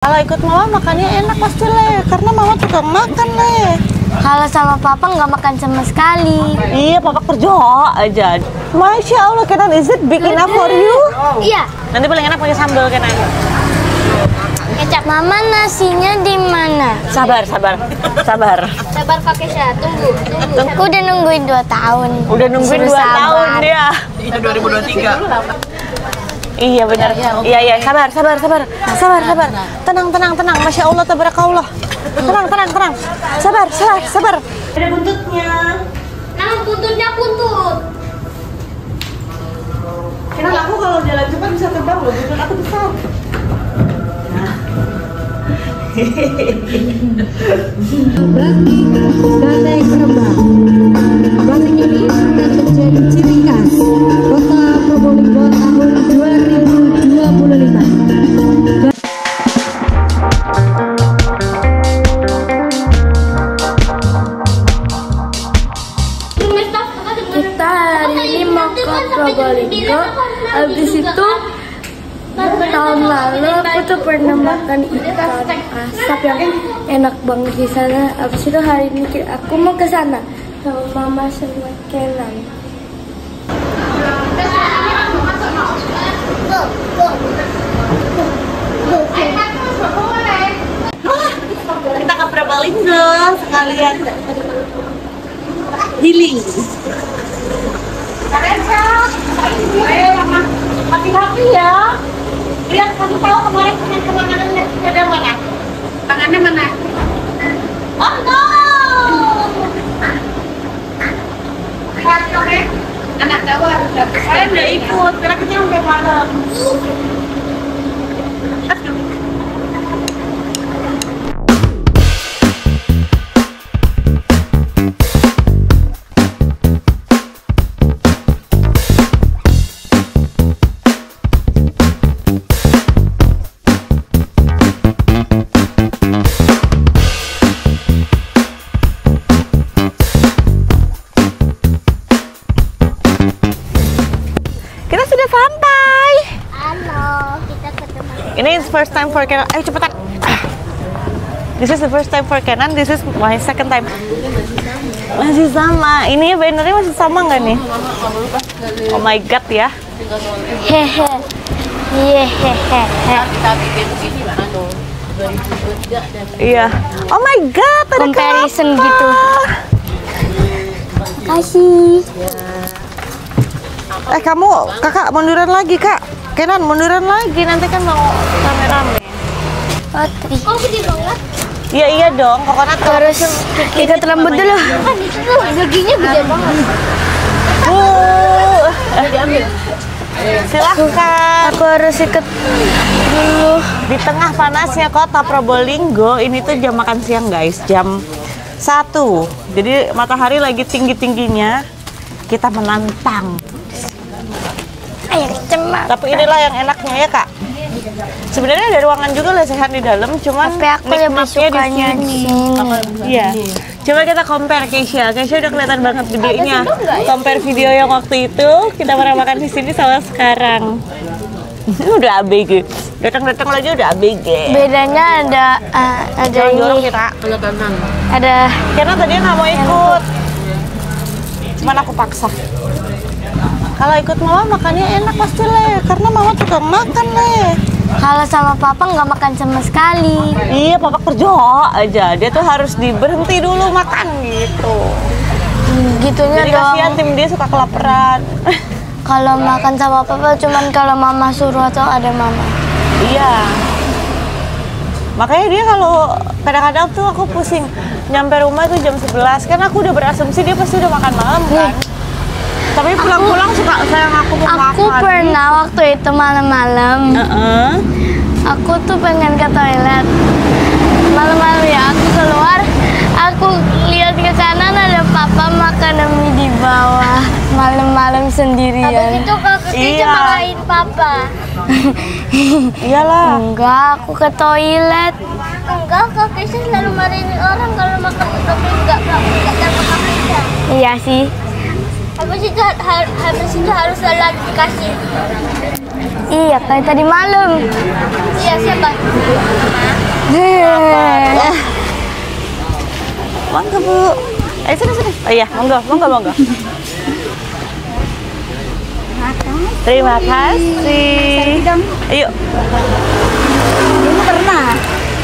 Kalau ikut mama makannya enak pasti Le, karena mama tukang makan Le. Kalau sama papa nggak makan sama sekali. Iya, papa kerja aja. Masya Allah, Kenan, is it big enough for you? Iya. Nanti paling enak pakai sambal Kenan. Kecap. Mama nasinya di mana? Sabar. Sabar kakek saya, tunggu. Aku udah nungguin 2 tahun. Udah nungguin 2 tahun dia. Itu 2023. Iya benar. Iya, sabar. Tenang. Masya Allah, tabarakallah. Tenang. Sabar. Ada buntutnya. Nah, buntut. Kenal aku kalau jalan cepat bisa terbang loh, buntut aku besar. Batik Rembang. Batik ini akan menjadi ciri khas Kota Probolinggo tahun 2025. Kita hari ini mau ke Probolinggo. Habis itu tahun lalu aku tuh pernah makan ikan asap yang enak banget di sana. Habis itu hari ini aku mau ke sana sama mama sama Kenan. Kita ke Probolinggo sekalian healing. Hati-hati ya. Lihat, kasih tahu kemarin kemana mana? Tangannya mana? Oh no! Anak Jawa harus dapat. Saya udah ikut, karena kita sampai malam. Sampai. Halo, kita ketemu. Ini first time for Kenan. Ayo cepetan. This is the first time for Kenan. This is my second time. Masih sama. Ini bannernya masih sama nggak nih? Oh my god ya. Hehe. Iya. Oh my god. Ada Comparison kelapa. gitu. Kasih. Kakak munduran lagi kak. Kenan munduran lagi, nanti kan mau rame-rame. Oh, gede banget. Iya dong, kokonat Terus ikat rambut dulu. Kan itu tuh gaginya gede banget. Silahkan. Aku harus ikat dulu. Di tengah panasnya kota Probolinggo, ini tuh jam makan siang guys, jam 1. Jadi matahari lagi tinggi-tingginya. Kita menantang. Ayo cemat. Tapi inilah yang enaknya ya kak. Sebenarnya ada ruangan juga lesehan di dalam, cuman Tapi aku lebih sukanya di sini. Iya. Coba kita compare Keisha udah kelihatan banget gedenya. Compare video yang waktu itu kita pernah makan di sini sama sekarang. Udah ABG. Datang lagi udah ABG. Bedanya ada Jorong ini. kita. Ada Karena tadi nggak mau ikut. Cuman aku paksa. Kalau ikut mama makannya enak pasti Le, karena mama tukang makan Le. kalau sama papa nggak makan sama sekali. Iya, papa kerja aja. Dia tuh harus berhenti dulu makan gitu. Gitunya Jadi dong. kasihan tim dia suka kelaparan. Kalau makan sama papa cuman kalau mama suruh atau ada mama. Iya. Makanya dia kalau kadang-kadang tuh aku pusing nyampe rumah tuh jam 11, kan aku udah berasumsi dia pasti udah makan malam kan. Tapi pulang-pulang suka sayang aku mau makan. Aku pernah waktu itu malam-malam. Aku tuh pengen ke toilet. Malam-malam ya aku keluar, aku lihat ke kanan ada papa makan mie di bawah. Malam-malam sendirian. Habis itu kakaknya marahin papa. Iyalah. Enggak, aku ke toilet. Enggak, kakaknya selalu marahin orang kalau makan tapi enggak sama kakaknya. Iya sih. habis itu harus lagi dikasih. Iya, kayak tadi malam. Iya, siapa? Mangga Bu. Sini. Oh iya, monggo. Terima kasih. Ayo. Ini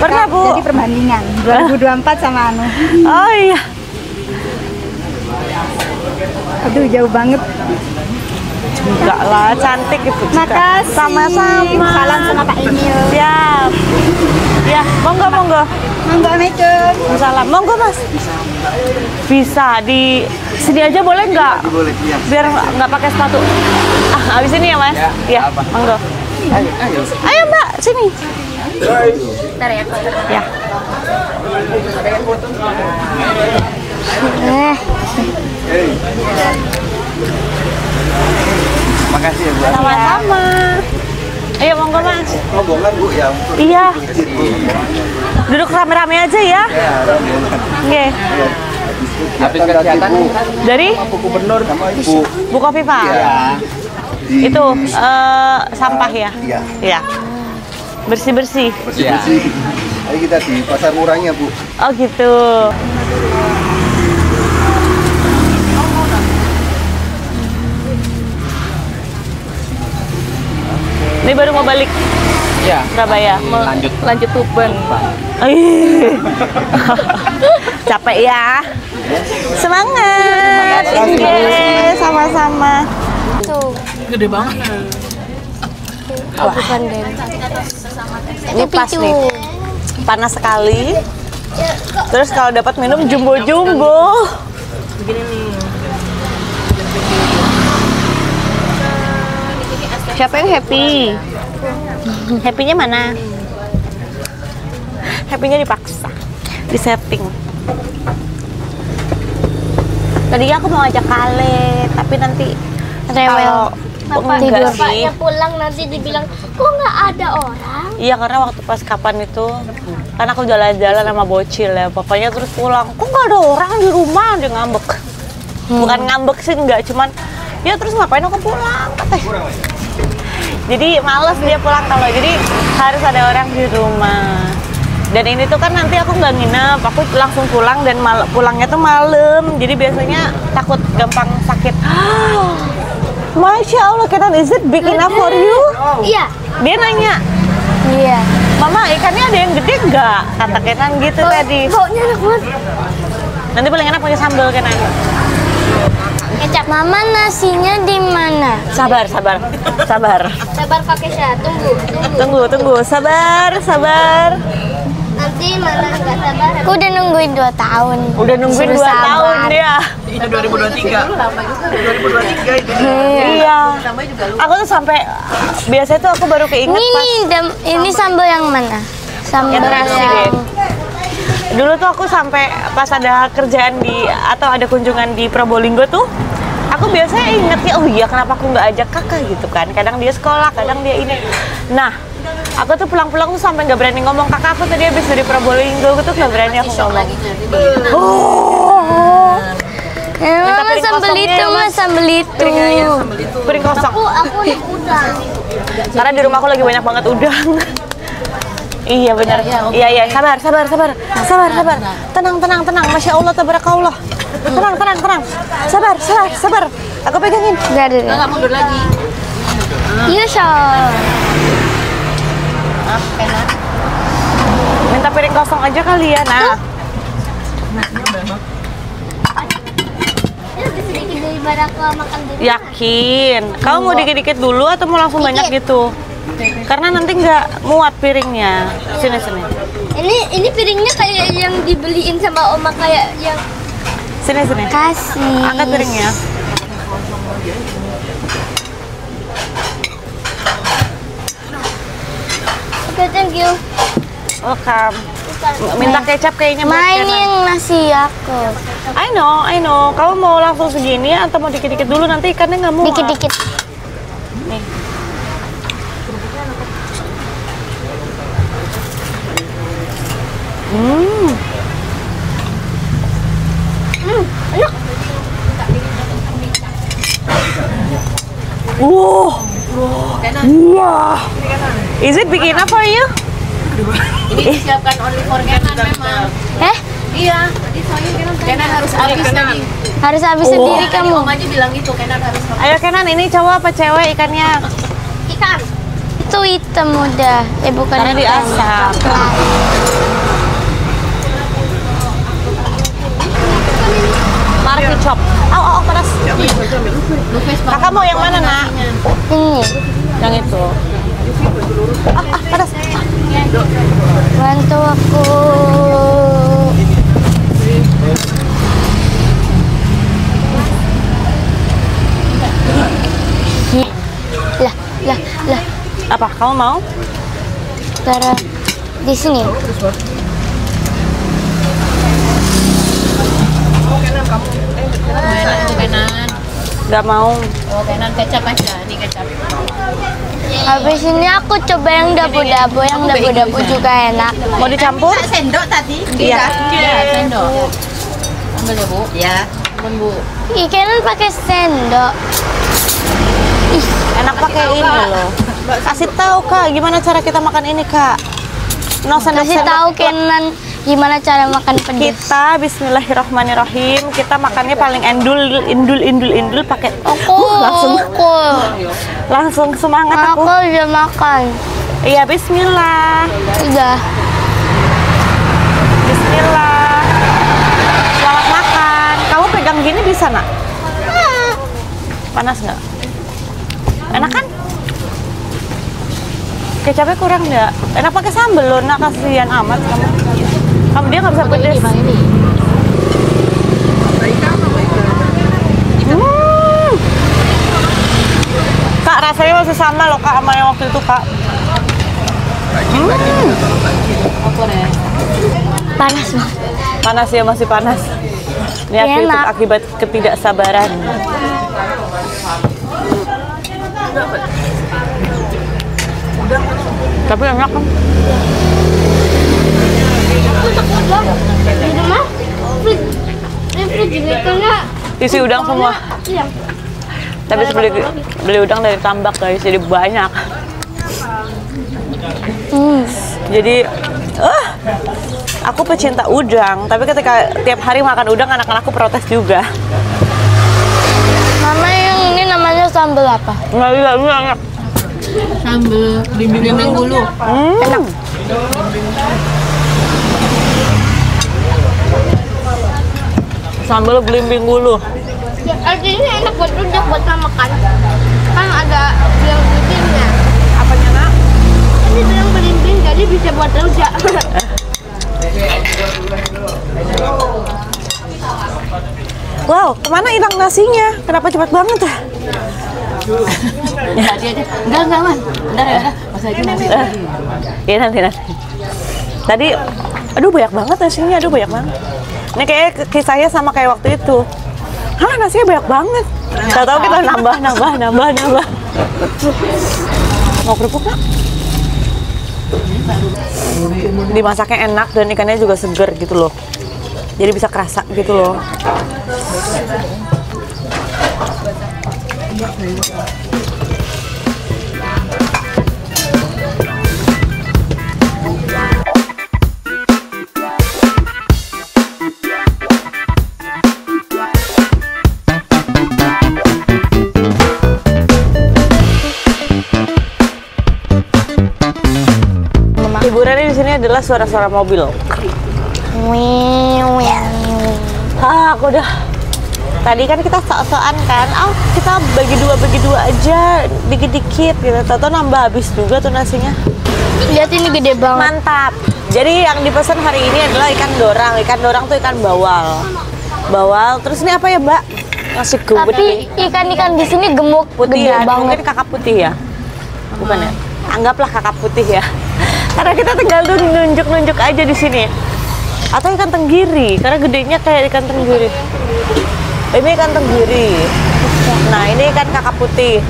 pernah Bu. jadi perbandingan 2024 sama anu. Oh iya. Aduh, jauh banget. Enggak lah, cantik itu juga. Makasih. Sama-sama. Salam sama Pak Emil. Siap. Ya, monggo. Assalamualaikum. Salam. Monggo Mas. Bisa di sini aja boleh nggak? Boleh, iya. Biar nggak pakai sepatu. Habis ini ya Mas? Ya, monggo. Ayo Mbak, sini. Bentar ya. Ya. Makasih ya Bu. Sama-sama. Ayo monggo Mas. Rombongan Bu ya. Iya. Masjid, Bu. Duduk rame-rame aja ya. Ya, rombongan. Oke. Habis kegiatan Bu. Dari Bu Gubernur sama Ibu. Bu Kofifa. Iya. Di- Itu sampah ya? Iya. Iya. Bersih-bersih. Bersih-bersih. Ini kita di pasar murahnya Bu. Oh gitu. Ini baru mau balik Ya, Surabaya. Mau lanjut Tuban. Ih. Capek ya. Semangat. Oke, sama-sama. Tuh. Gede banget. Oh, bukan deh. Ini pas nih. Panas sekali. Terus kalau dapat minum jumbo-jumbo. Siapa yang happy? Happy-nya mana? Happy-nya dipaksa, disetting. Tadinya aku mau ngajak Kale, tapi nanti kalau enggak sih. Bapaknya pulang nanti dibilang, kok nggak ada orang? Iya, karena waktu pas kapan itu kan aku jalan-jalan sama bocil ya, bapaknya terus pulang, kok nggak ada orang di rumah, dia ngambek. Bukan ngambek sih, enggak, cuman ya terus ngapain aku pulang katanya. Jadi males dia pulang kalau jadi harus ada orang di rumah. Dan ini tuh kan nanti aku nggak nginep, aku langsung pulang dan pulangnya tuh malam. Jadi biasanya takut gampang sakit. Masya Allah, Kenan, is it big enough for you? Iya. Dia nanya, Iya. Mama ikannya ada yang gede nggak? Kata Kenan gitu tadi. Baunya enak banget. Nanti paling enak pakai sambal Kenan. Kecap. Mama nasinya di mana? Sabar. Sabar pakai saya. Tunggu. Sabar. Nanti malah nggak sabar. Aku udah nungguin 2 tahun. Udah nungguin 2 tahun dia. Itu 2023. 2023 itu. Iya. Aku tuh sampai biasanya tuh aku baru keinget Ini sambal yang mana? Sambal yang terasi deh. Dulu tuh aku sampai pas ada kerjaan atau ada kunjungan di Probolinggo tuh, aku biasanya ingetnya, oh iya kenapa aku nggak ajak kakak gitu kan. Kadang dia sekolah, kadang dia ini. Nah, aku tuh pulang-pulang tuh sampai nggak berani ngomong, kakak aku tadi habis dari Probolinggo, aku tuh nggak berani aku ngomong. Mama sambal itu, Piring kosong. Aku udah udang. Karena di rumah aku lagi banyak banget udang. Iya benar. Iya. Sabar. Tenang. Masya Allah, tabarakallah. Tenang. Sabar. Aku pegangin. Enggak mundur lagi. Iya, Syah. Minta piring kosong aja kali ya, nah. Sedikit daripada aku makan dulu. Yakin? Kamu mau dikit-dikit dulu atau mau langsung banyak gitu? Karena nanti nggak muat piringnya. Sini. Ini piringnya kayak yang dibeliin sama oma, kayak yang Sini. kasih. Angkat piringnya. Oke, thank you. Welcome. Minta kecap kayaknya buat Main Kenan. yang nasi aku. I know. Kamu mau langsung segini atau mau dikit-dikit dulu, nanti ikannya nggak muat. Dikit-dikit. Nih. Enak. Wah. Is it big enough for you? Ini disiapkan only for Kenan memang. Iya. Kenan harus habis tadi. Harus habis sendiri Tadi kamu. Om aja bilang gitu, Kenan harus habis. Ayo Kenan, ini cowok apa cewek ikannya? Ikan. Itu hitam udah. Bukan Karena hitam. diasap. Market chop. Au, panas. Kakak mau yang mana, Nak? Ini. Yang itu. Panas. Bantu aku. Lah. Apa? Kamu mau? Taruh di sini. Enak itu Kenan. Gak mau. Oh, Kenan kecap aja. Ini kecap. Habis ini aku coba yang dabu-dabu. Yang dabu-dabu juga enak. Mau dicampur? Sendok tadi. Iya. Iya, sendok. Ambil ya, Bu. Ya. Ambil, Bu. Ikan pakai sendok. Enak pakai ini loh. Kasih tahu Kak, gimana cara kita makan ini Kak? No Kasih sendok-sendok. tahu Kenan gimana cara makan pedas. Kita Bismillahirrahmanirrahim. Kita makannya paling indul pakai langsung semangat Aku aku. udah makan. Iya, Bismillah. Udah. Bismillah. Selamat makan. Kamu pegang gini bisa, Nak? Panas nggak? Enak kan? Kecapnya kurang nggak? Enak pakai sambal loh, Nak. Kasihan amat kamu. Kamu dia nggak bisa pedes. Kak, rasanya masih sama loh Kak sama yang waktu itu Kak. Panas banget. Panas ya, masih panas. Ini Enak. akibat ketidaksabaran. Tapi enak kan? Isi udang semua. Tapi beli udang dari tambak guys, jadi banyak. Jadi, aku pecinta udang. Tapi ketika tiap hari makan udang, anak-anakku protes juga. Mama yang ini namanya sambal apa? Nggak enak. Sambal bimbing bulu. Enak. Sambal belimbing bulu. Artinya enak buat rujak buat makan. Kan ada yang belimbingnya. Apanya Nak? Ini bilang belimbing jadi bisa buat rujak. Wow, kemana hilang nasinya? Kenapa cepat banget ya? Ya, dia aja. Enggak, Man. Bentar ya, Mas aja nasi. Iya nanti. Tadi, aduh banyak banget nasinya, aduh banyak banget. Ini kayak kisahnya sama kayak waktu itu. Hah, nasinya banyak banget. Tahu-tahu kita nambah. Mau kerupuk nggak? Dimasaknya enak dan ikannya juga seger gitu loh. Jadi bisa kerasa gitu loh. Hiburannya di sini adalah suara-suara mobil. Aku udah. Tadi kan kita sok-sokan kan, kita bagi dua aja, dikit-dikit gitu. Tahu nambah habis juga tuh nasinya. Lihat ini gede banget. Mantap. Jadi yang dipesan hari ini adalah ikan dorang. Ikan dorang tuh ikan bawal. Terus ini apa ya Mbak? Nasi gubet. Tapi ikan-ikan di sini gemuk, Putih gede ya. banget. Mungkin kakap putih ya. Bukan ya? Anggaplah kakap putih ya. Karena kita tinggal nunjuk-nunjuk aja di sini. Atau ikan tenggiri, karena gedenya kayak ikan tenggiri. Ini ikan tenggiri. Nah, ini ikan kakap putih.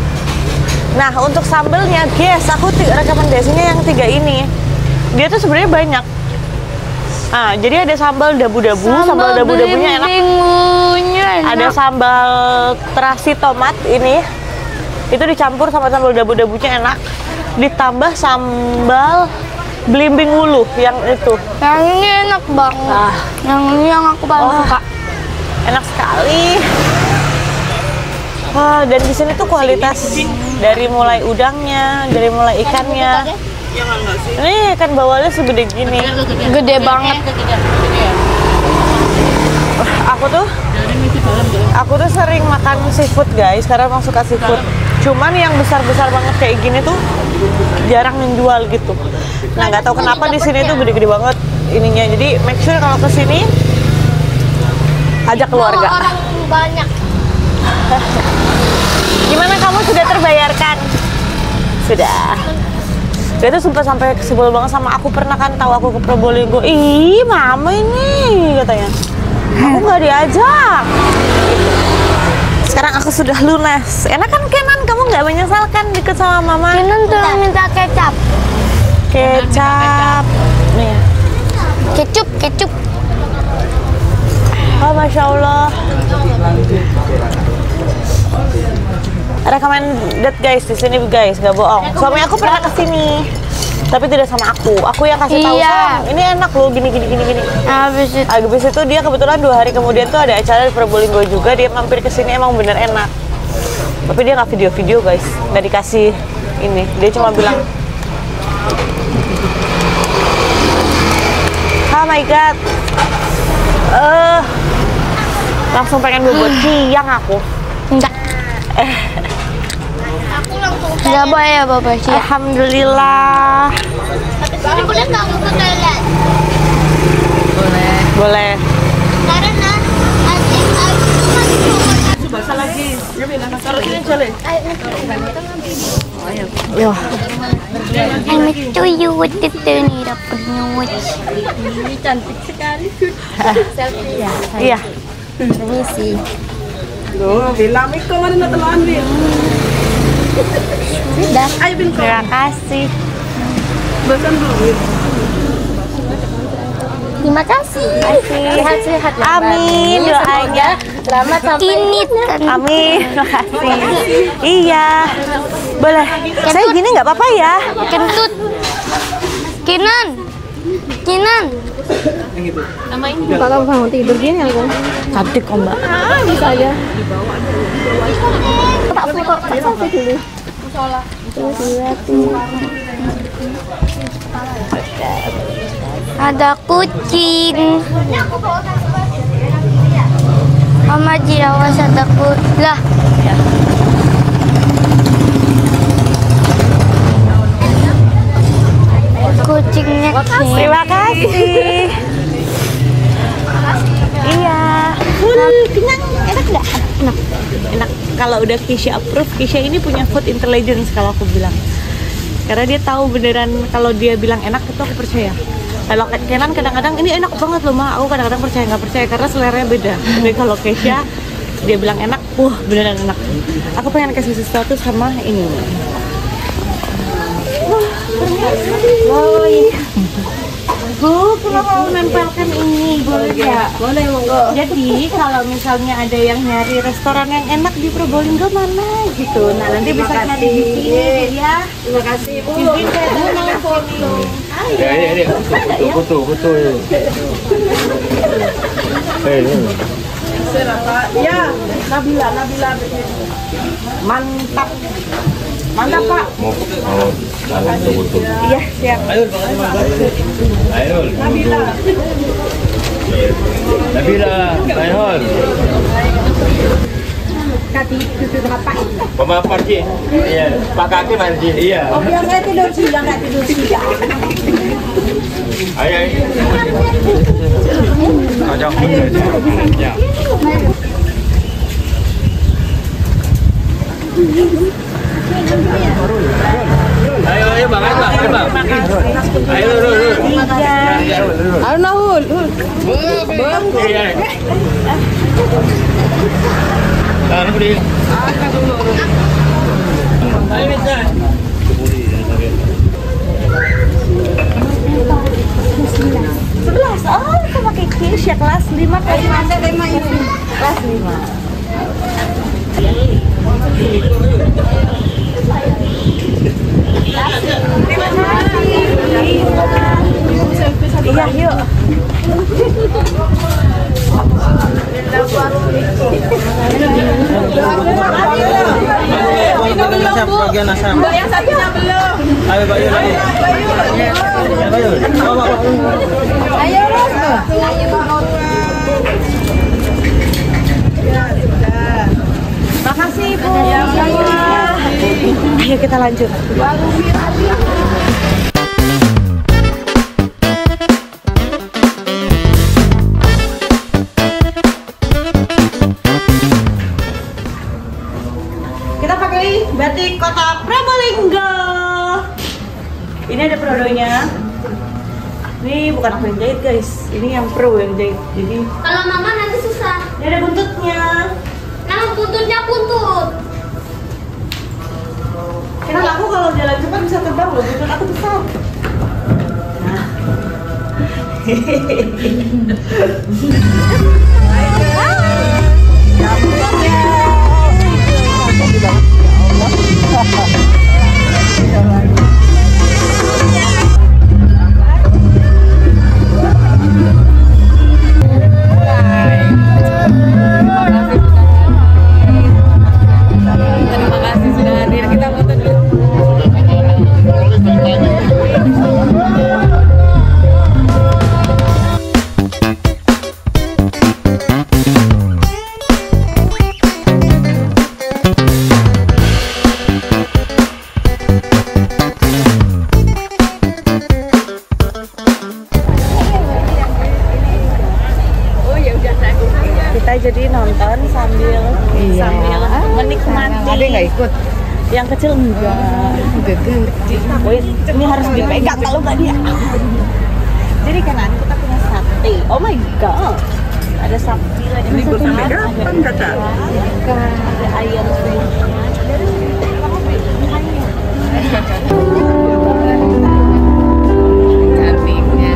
Nah, untuk sambelnya, guys, aku rekomendasinya yang 3 ini. Dia tuh sebenarnya banyak. Nah, jadi ada sambal dabu-dabu, sambal dabu-dabunya enak. Ada sambal terasi tomat ini. Itu dicampur sama sambal dabu-dabunya enak. Ditambah sambal belimbing wulu yang itu. Yang ini enak banget. Yang ini yang aku paling suka. Enak sekali. Wah, dan di sini tuh kualitas dari mulai udangnya, dari mulai ikannya. Ini ikan bawalnya segede gini. Gede banget. Aku tuh sering makan seafood guys, karena emang suka seafood. Cuman yang besar-besar banget kayak gini tuh jarang menjual gitu. Nah, nggak tahu kenapa di sini tuh gede-gede banget ininya. Jadi make sure kalau ke sini ajak keluarga. Orang banyak. Gimana, kamu sudah terbayarkan? Sudah. Dia tuh sumpah sampai sebel banget sama aku. Pernah kan tahu aku ke Probolinggo. Ih, mama ini katanya. Aku nggak diajak. Sekarang aku sudah lunas. Enak kan Kenan? Kamu nggak menyesalkan deket sama mama? Kenan tuh minta kecap. Kecap. Nih. Kecup. Oh, Masya Allah. Recommended guys di sini guys, nggak bohong. Suami aku pernah kesini, tapi tidak sama aku. Aku yang kasih tahu, Sam, ini enak loh, gini. Habis itu dia kebetulan 2 hari kemudian tuh ada acara di Probolinggo juga. Dia mampir ke sini, emang bener enak. Tapi dia nggak video-video guys, nggak dikasih ini. Dia cuma bilang, oh my god, langsung pengen bobot siang aku. Enggak. Aku langsung nggak boleh ya Bapak sih. Alhamdulillah. Tapi boleh nggak aku ke toilet? Boleh. Karena nanti aku Basah lagi. Taruh sini Cale. Yo. I make to you with the tiny dapat nyuwit. Ini cantik sekali. Selfie ya. Iya. Permisi. Loh, bilang iko mana na teman bil. Dah. Terima kasih. Besan belum. Terima kasih. Sehat-sehat ya. Amin doanya. Selamat sampai. Ini Amin. Terima kasih. Iya. Boleh. Saya gini nggak apa-apa ya? kentut. Kinan. Pak kamu bangun tidur gini aku. Cantik kok Mbak. Bisa aja. Tak foto, tak selfie dulu. Ada kucing. Mama awas ada kucing. Lah. Kucingnya Terima kasih. Iya. kenyang, enak nggak? Enak. Kalau udah Keisha approve, Keisha ini punya food intelligence kalau aku bilang. Karena dia tahu beneran kalau dia bilang enak itu aku percaya. Kalau Kenan kadang-kadang ini enak banget loh Ma, aku kadang-kadang percaya nggak percaya karena seleranya beda. Jadi kalau Keisha dia bilang enak, beneran enak. Aku pengen kasih sesuatu sama ini. Bu, kalau mau nempelkan ini boleh ya? Boleh monggo. Jadi kalau misalnya ada yang nyari restoran yang enak di Probolinggo mana gitu, nah nanti bisa nyari di sini ya. Terima kasih Bu. Izin saya dulu mau foto. Ya, ini foto. Serapa. Ya, Nabila. Mantap. Mantap Pak. Mau foto. Iya siap. Ayo. Nabila, Ainul. Kaki itu apa? Pemapar Ji. Iya, Pak Kaki mana Ji? Iya. Oh, biar nggak tidur siang. Ayo. Ajak. Ya. Ayo Bang, Bang. Ayo. Ayo Nahul. Iya. Tahan beri. Ayo minta. Oh, aku pakai Keisha kelas 5 kelas 5 ini. Kelas 5. Iya, yuk. Bagian asam. Mbak yang satunya belum. Ayo Bayu lagi. Bayu. Ayo Ros. Makasih Ibu. Ayo kita lanjut. Kita pakai batik kota Probolinggo. Ini ada prodonya. Ini bukan aku yang jahit guys. Ini yang pro yang jahit. Jadi Kalau mama nanti susah. ini ada buntutnya. Nama buntutnya buntut. Karena aku kalau jalan cepat bisa terbang loh, buntut aku besar. Nah. Terima kasih sudah hadir. Kita foto dulu. Kita jadi nonton sambil menikmati. Ada nggak ikut? Yang kecil enggak. Wih, ini harus dipegang kalau nggak dia. Jadi kanan kita punya sate. Oh my god. Ada sapi lagi. Libur sampai kapan kakak? Ada ayam. Cantiknya.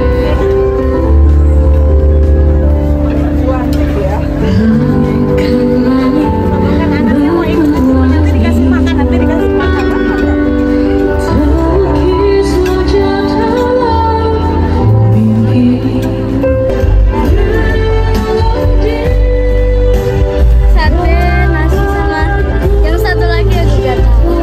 Sate, nasi sama yang satu lagi aku gak tahu.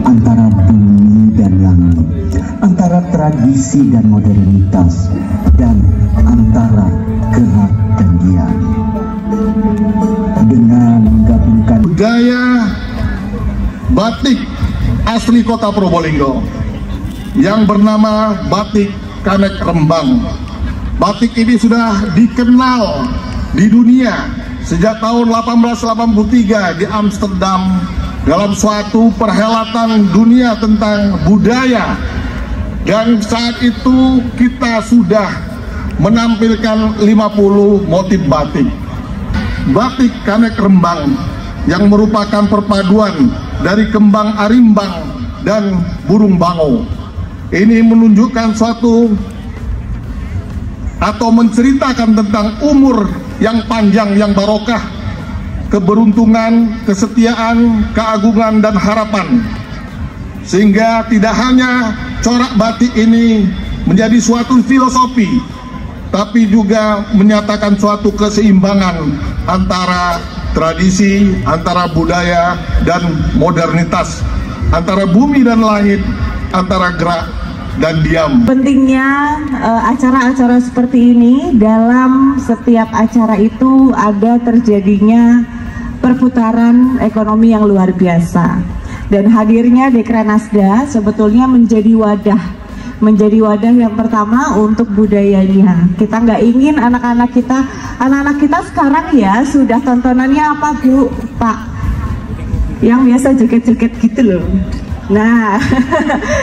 Antara bumi dan langit, antara tradisi dan modernitas, dan antara gerak dan diam. Dengan menggabungkan budaya batik asli kota Probolinggo yang bernama batik Kanek Rembang. Batik ini sudah dikenal di dunia sejak tahun 1883 di Amsterdam dalam suatu perhelatan dunia tentang budaya, dan saat itu kita sudah menampilkan 50 motif batik. Batik Kanek Rembang yang merupakan perpaduan dari kembang arimbang dan burung bango. Ini menunjukkan suatu atau menceritakan tentang umur yang panjang, yang barokah, keberuntungan, kesetiaan, keagungan, dan harapan. Sehingga tidak hanya corak batik ini menjadi suatu filosofi, tapi juga menyatakan suatu keseimbangan antara tradisi, antara budaya dan modernitas, antara bumi dan langit, antara gerak dan diam. Pentingnya acara-acara seperti ini, dalam setiap acara itu ada terjadinya perputaran ekonomi yang luar biasa. Dan hadirnya Dekranasda sebetulnya menjadi wadah yang pertama untuk budayanya. Kita nggak ingin anak-anak kita sekarang ya sudah tontonannya apa Bu, Pak? Yang biasa joget-joget gitu loh. Nah,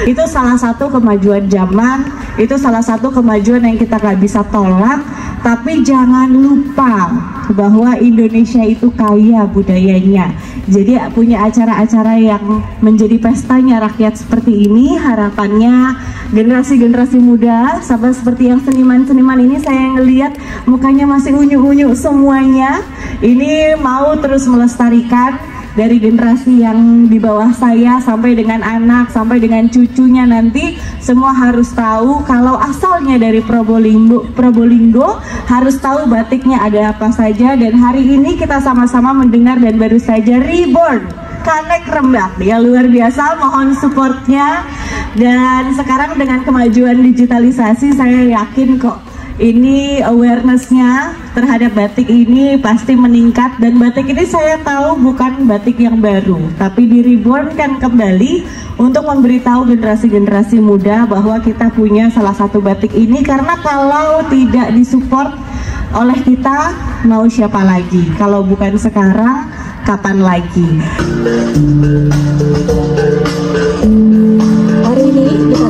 itu salah satu kemajuan zaman, itu salah satu kemajuan yang kita nggak bisa tolak. Tapi jangan lupa bahwa Indonesia itu kaya budayanya. Jadi punya acara-acara yang menjadi pestanya rakyat seperti ini, harapannya generasi-generasi muda, sama seperti yang seniman-seniman ini saya ngelihat mukanya masih unyu-unyu semuanya. Ini mau terus melestarikan dari generasi yang di bawah saya sampai dengan anak, sampai dengan cucunya nanti, semua harus tahu kalau asalnya dari Probolinggo, harus tahu batiknya ada apa saja. Dan hari ini kita sama-sama mendengar dan baru saja Reborn Kanek Rembak ya, luar biasa, mohon supportnya. Dan sekarang dengan kemajuan digitalisasi, saya yakin kok ini awarenessnya terhadap batik ini pasti meningkat. Dan batik ini saya tahu bukan batik yang baru, tapi di Reborn kan kembali untuk memberitahu generasi-generasi muda bahwa kita punya salah satu batik ini. Karena kalau tidak disupport oleh kita, mau siapa lagi? Kalau bukan sekarang, kapan lagi? Hari ini kita